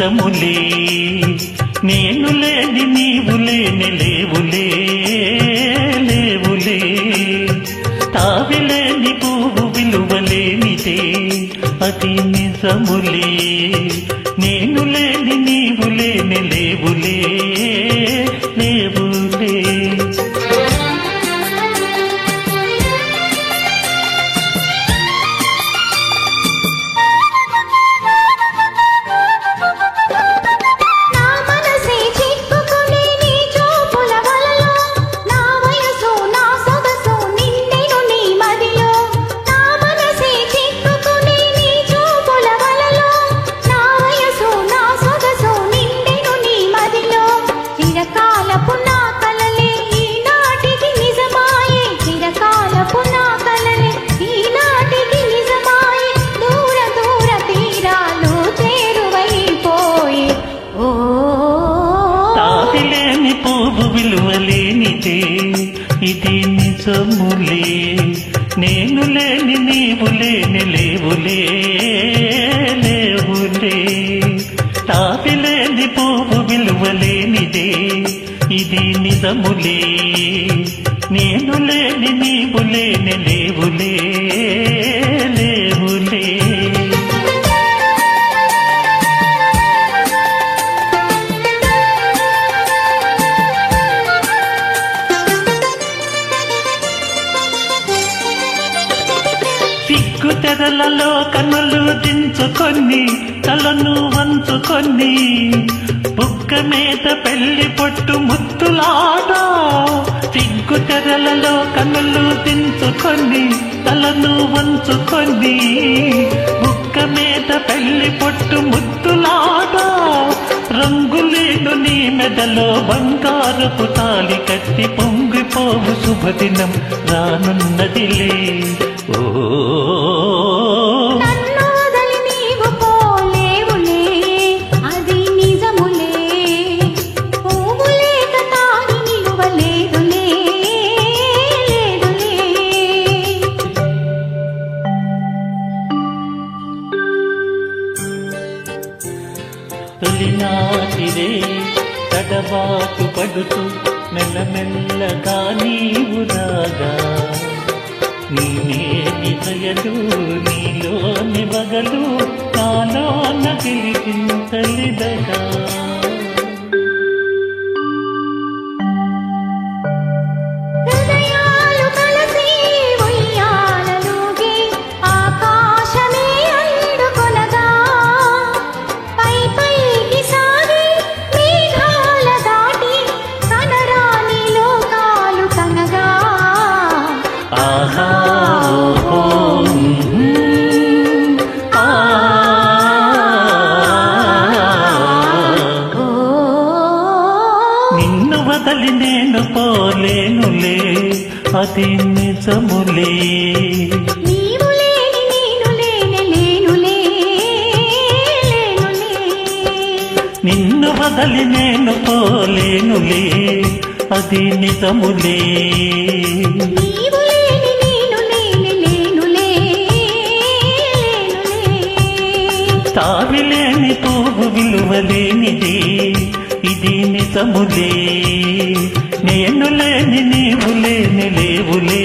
నిజములే నేను లేని నీవు లేని లేవులే లేవులే తావిలేని పువ్వు విలువలేనిదే అది నిజములే నేను లేని నీవు లేని లేవులే లేవులే విలువలేనిదే ఇది నిజములే నేను లేని నీవు లేని లేవులే లేవులే తాపిలేని పువ్వు విలువలేనిదే ఇది నిజములే నేను లేని నీవు లేని లేవులే లేవులే తెరలలో కన్నులు దించుకొని తలను వంచుకొని బుక్క మీద పెళ్లి పొట్టు ముత్తులాట సిగ్గు తెరలలో కన్నులు దించుకొని తలను వంచుకొని బుక్క మీద పెళ్లి పొట్టు ముత్తులాట రంగులేను నీ మెడలో బంగారపు తాళి కట్టి పొంగిపోవు శుభదినం రానున్నదిలే ఓ తొలినాటిరే తడబాటు పడుతూ మెల్లమెల్లగా నీవు రాగా నీనే దయలు నీలోని వగలు నాలో నగిలింతలిదగా నిన్ను వదలి నేను పోలేనులే అది నిజములే నిన్ను వదలి నేను పోలేనులే అది నిజములే తావిలేని పువ్వు విలువలేనిది ఇది నిజములే నేను లేని నీవు లేని లేవులే